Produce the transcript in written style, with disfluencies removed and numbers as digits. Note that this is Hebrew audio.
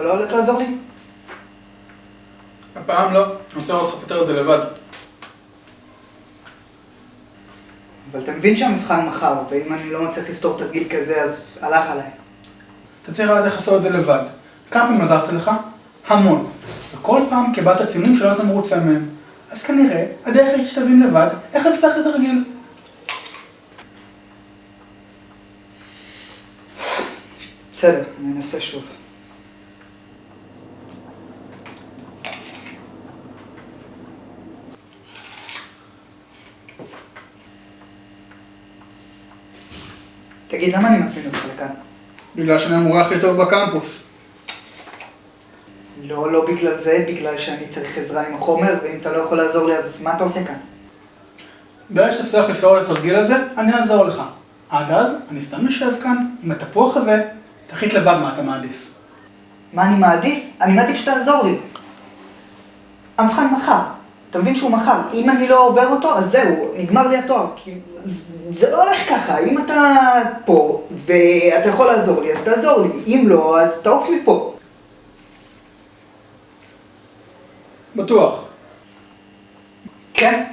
אתה לא הולך לעזור לי? הפעם לא, אני רוצה לראות לך פותר את זה לבד. אבל אתה מבין שהמבחן מחר, ואם אני לא מצליח לפתור תרגיל כזה, אז הלך עליי. אתה צריך לדעת איך לעשות את זה לבד. כמה פעמים עזרתי לך? המון. וכל פעם קיבלת ציונים שלא אתה מרוצה מהם. אז כנראה, הדרך היא שתבין לבד איך לפתח את התרגיל. בסדר, אני אנסה שוב. תגיד, למה אני מזמין אותך לכאן? בגלל שאני המורה הכי טוב בקמפוס. לא בגלל זה, בגלל שאני צריך עזרה עם החומר, ואם אתה לא יכול לעזור לי, אז מה אתה עושה כאן? ברגע שתצליח לפתור את התרגיל הזה, אני אעזור לך. עד אז, אני סתם יושב כאן עם התפוח הזה, תחליט לבד מה אתה מעדיף. מה אני מעדיף? אני מעדיף שתעזור לי. המבחן מחר. אתה מבין שהוא מחר. אם אני לא עובר אותו, אז זהו, נגמר לי התואר. כי זה לא הולך ככה. אם אתה פה, ואתה יכול לעזור לי, אז תעזור לי. אם לא, אז תעוף מפה. בטוח. כן?